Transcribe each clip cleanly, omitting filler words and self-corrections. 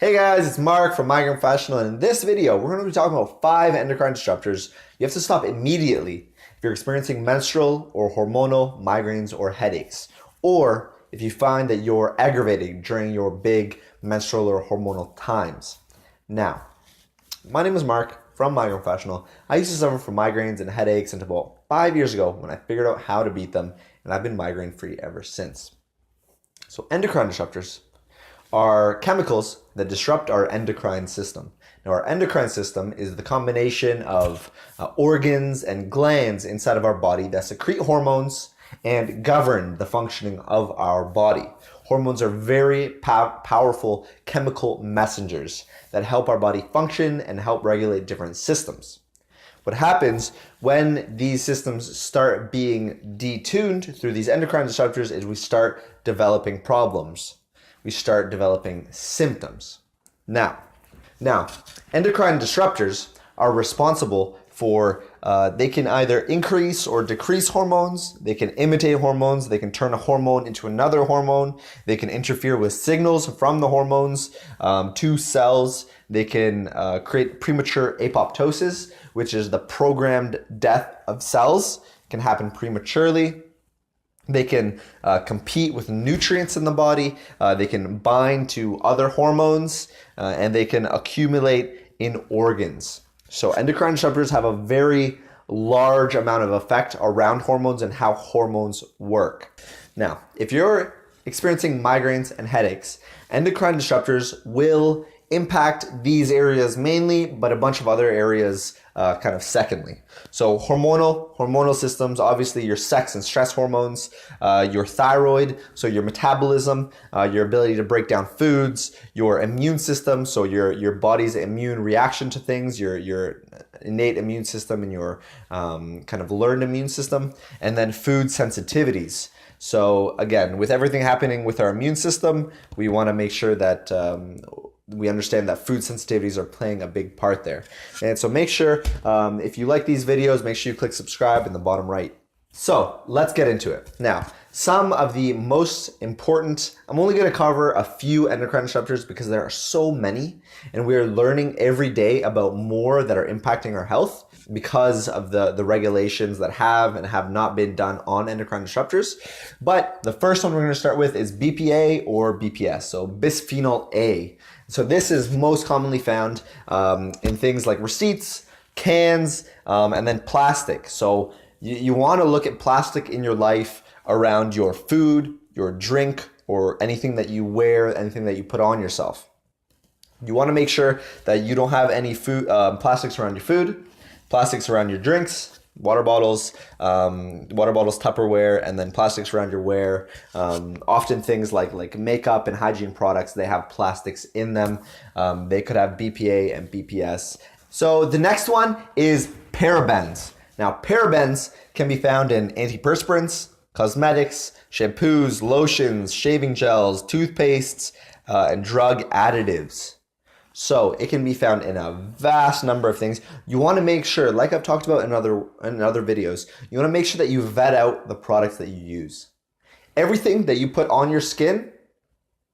Hey guys, it's Mark from Migraine Professional, and in this video, we're going to be talking about 5 endocrine disruptors you have to stop immediately if you're experiencing menstrual or hormonal migraines or headaches, or if you find that you're aggravating during your big menstrual or hormonal times. Now, my name is Mark from Migraine Professional. I used to suffer from migraines and headaches until about 5 years ago when I figured out how to beat them, and I've been migraine free ever since. So endocrine disruptors are chemicals that disrupt our endocrine system. Now, our endocrine system is the combination of organs and glands inside of our body that secrete hormones and govern the functioning of our body. Hormones are very powerful chemical messengers that help our body function and help regulate different systems. What happens when these systems start being detuned through these endocrine disruptors is we start developing problems. We start developing symptoms. Now, endocrine disruptors are responsible for, they can either increase or decrease hormones, they can imitate hormones, they can turn a hormone into another hormone, they can interfere with signals from the hormones to cells, they can create premature apoptosis, which is the programmed death of cells. It can happen prematurely. They can compete with nutrients in the body, they can bind to other hormones, and they can accumulate in organs. So endocrine disruptors have a very large amount of effect around hormones and how hormones work. Now, if you're experiencing migraines and headaches, endocrine disruptors will impact these areas mainly, but a bunch of other areas kind of secondly. So hormonal systems, obviously your sex and stress hormones, your thyroid, so your metabolism, your ability to break down foods, your immune system, so your body's immune reaction to things, your innate immune system and your kind of learned immune system, and then food sensitivities. So again, with everything happening with our immune system, we want to make sure that we understand that food sensitivities are playing a big part there. And so make sure, if you like these videos, make sure you click subscribe in the bottom right. So let's get into it. Now, some of the most important, I'm only going to cover a few endocrine disruptors because there are so many, and we're learning every day about more that are impacting our health because of the regulations that have and have not been done on endocrine disruptors. But the first one we're going to start with is BPA or BPS, so bisphenol A. So this is most commonly found in things like receipts, cans, and then plastic. So you want to look at plastic in your life around your food, your drink, or anything that you wear, anything that you put on yourself. You want to make sure that you don't have any food plastics around your food, plastics around your drinks, water bottles, Tupperware, and then plastics around your wear. Often things like makeup and hygiene products, they have plastics in them. They could have BPA and BPS. So the next one is parabens. Now, parabens can be found in antiperspirants, cosmetics, shampoos, lotions, shaving gels, toothpastes, and drug additives. So it can be found in a vast number of things. You want to make sure, like I've talked about in other videos, you want to make sure that you vet out the products that you use. Everything that you put on your skin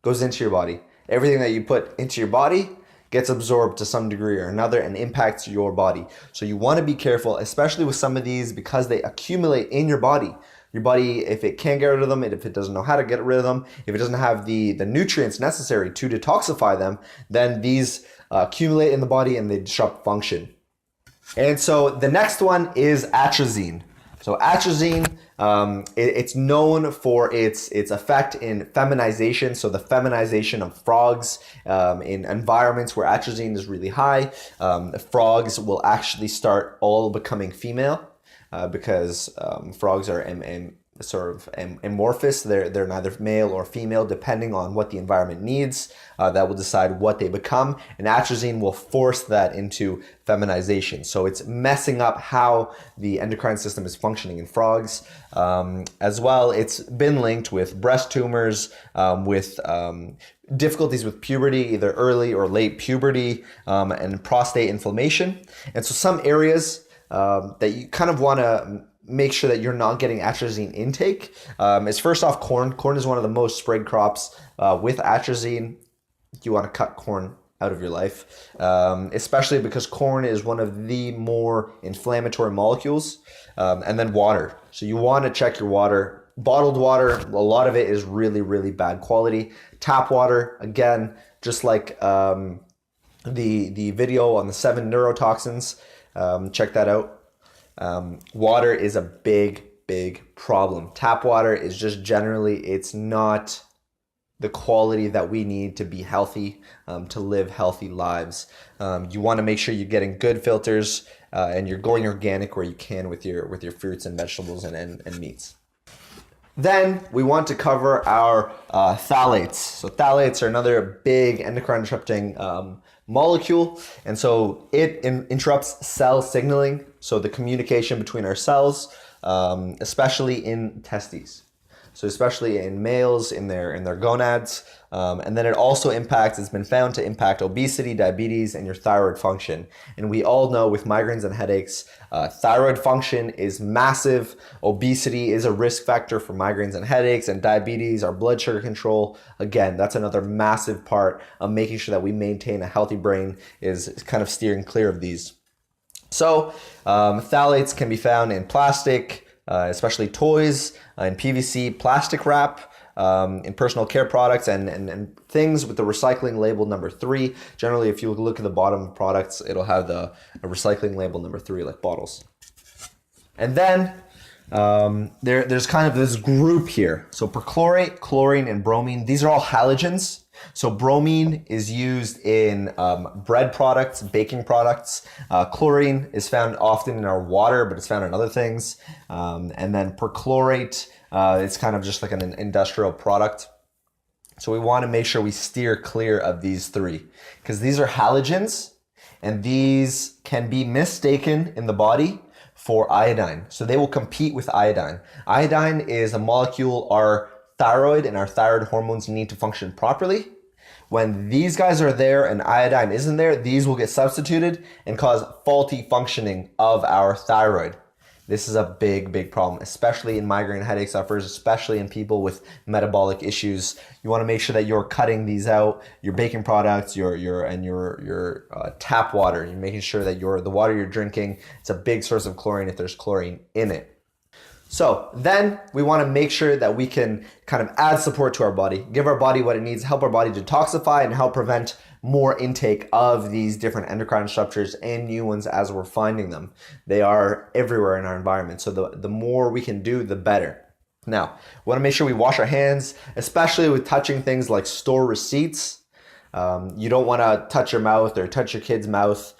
goes into your body. Everything that you put into your body gets absorbed to some degree or another and impacts your body. So you want to be careful, especially with some of these, because they accumulate in your body. Your body, if it can't get rid of them, if it doesn't know how to get rid of them, if it doesn't have the nutrients necessary to detoxify them, then these accumulate in the body and they disrupt function. And so the next one is atrazine. So atrazine, it's known for its effect in feminization, so the feminization of frogs in environments where atrazine is really high. Frogs will actually start all becoming female. Because frogs are sort of amorphous. They're neither male or female depending on what the environment needs. That will decide what they become, and atrazine will force that into feminization. So it's messing up how the endocrine system is functioning in frogs. As well, it's been linked with breast tumors, with difficulties with puberty, either early or late puberty, and prostate inflammation. And so some areas that you kind of want to make sure that you're not getting atrazine intake is first off corn. Corn is one of the most sprayed crops with atrazine. you want to cut corn out of your life, especially because corn is one of the more inflammatory molecules. And then water. So you want to check your water. Bottled water, a lot of it is really, really bad quality. Tap water, again, just like the video on the 7 neurotoxins, check that out. Water is a big problem. Tap water is just generally, it's not the quality that we need to be healthy, to live healthy lives. You want to make sure you're getting good filters, and you're going organic where you can with your fruits and vegetables and meats. Then we want to cover our phthalates. So phthalates are another big endocrine disrupting molecule, and so it interrupts cell signaling, so the communication between our cells, especially in testes. So especially in males, in their gonads, and then it also it's been found to impact obesity, diabetes, and your thyroid function. And we all know with migraines and headaches, thyroid function is massive. Obesity is a risk factor for migraines and headaches, and diabetes, our blood sugar control. Again, that's another massive part of making sure that we maintain a healthy brain, is kind of steering clear of these. So phthalates can be found in plastic, especially toys, in PVC, plastic wrap, in personal care products, and things with the recycling label number 3. Generally, if you look at the bottom of products, it'll have a recycling label number 3, like bottles. And then there's kind of this group here. So perchlorate, chlorine, and bromine, these are all halogens. So bromine is used in bread products, baking products. Chlorine is found often in our water, but it's found in other things. And then perchlorate, it's kind of just like an industrial product. So we want to make sure we steer clear of these 3, because these are halogens, and these can be mistaken in the body for iodine. So they will compete with iodine. Iodine is a molecule our thyroid and our thyroid hormones need to function properly. When these guys are there and iodine isn't there, these will get substituted and cause faulty functioning of our thyroid. This is a big problem, especially in migraine headache sufferers, especially in people with metabolic issues. You want to make sure that you're cutting these out, your baking products, your tap water. You're making sure that the water you're drinking, it's a big source of chlorine if there's chlorine in it. So then we want to make sure that we can kind of add support to our body, give our body what it needs, help our body detoxify, and help prevent more intake of these different endocrine disruptors and new ones as we're finding them. They are everywhere in our environment. So the more we can do, the better. Now, we want to make sure we wash our hands, especially with touching things like store receipts. You don't want to touch your mouth or touch your kid's mouth.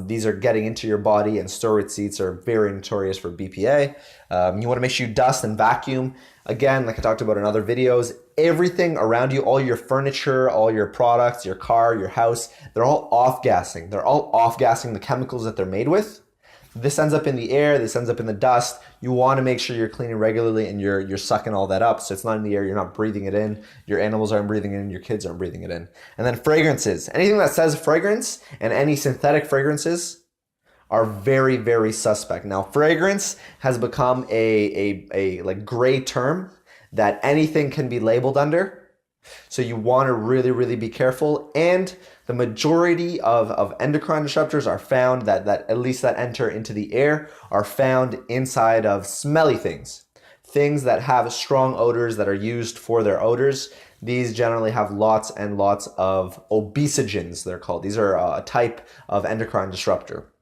These are getting into your body, and store receipts are very notorious for BPA. You want to make sure you dust and vacuum. Again, like I talked about in other videos, everything around you, all your furniture, all your products, your car, your house, they're all off-gassing. They're all off-gassing the chemicals that they're made with. This ends up in the air, this ends up in the dust. You want to make sure you're cleaning regularly and you're sucking all that up, so it's not in the air, you're not breathing it in, your animals aren't breathing it in, your kids aren't breathing it in. And then fragrances. Anything that says fragrance and any synthetic fragrances are very suspect. Now, fragrance has become a like gray term that anything can be labeled under. So you want to really be careful. And the majority of endocrine disruptors are found that at least that enter into the air are found inside of smelly things. Things that have strong odors that are used for their odors. These generally have lots and lots of obesogens, they're called. These are a type of endocrine disruptor.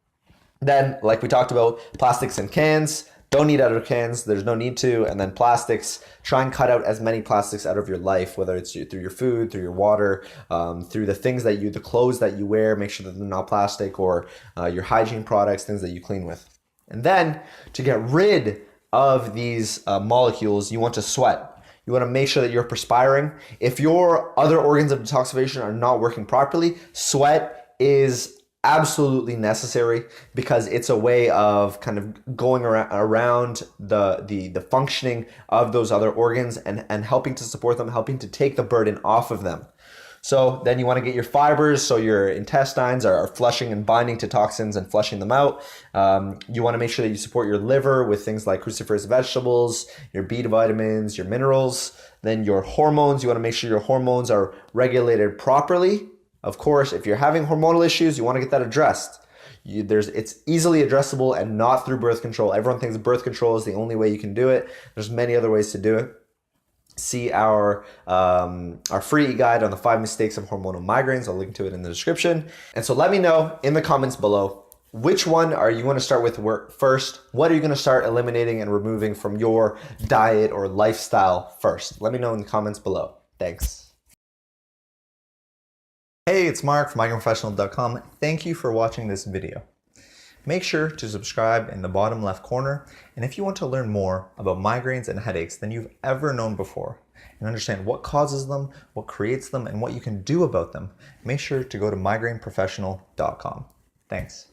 Then, like we talked about, plastics and cans. Don't eat out of cans, there's no need to. And then plastics, try and cut out as many plastics out of your life, whether it's through your food, through your water, through the clothes that you wear, make sure that they're not plastic, or your hygiene products, things that you clean with. And then to get rid of these molecules, you want to sweat. You want to make sure that you're perspiring. If your other organs of detoxification are not working properly, sweat is absolutely necessary, because it's a way of kind of going around the functioning of those other organs and helping to support them, helping to take the burden off of them. So then you want to get your fibers, so your intestines are flushing and binding to toxins and flushing them out. You want to make sure that you support your liver with things like cruciferous vegetables, your B vitamins, your minerals. Then your hormones, you want to make sure your hormones are regulated properly. Of course, if you're having hormonal issues, you want to get that addressed. It's easily addressable and not through birth control. Everyone thinks birth control is the only way you can do it. There's many other ways to do it. See our free guide on the 5 mistakes of hormonal migraines. I'll link to it in the description. And so let me know in the comments below, which one are you going to start with first? What are you going to start eliminating and removing from your diet or lifestyle first? Let me know in the comments below. Thanks. Hey, it's Mark from migraineprofessional.com. Thank you for watching this video. Make sure to subscribe in the bottom left corner. And if you want to learn more about migraines and headaches than you've ever known before and understand what causes them, what creates them, and what you can do about them, make sure to go to migraineprofessional.com. Thanks.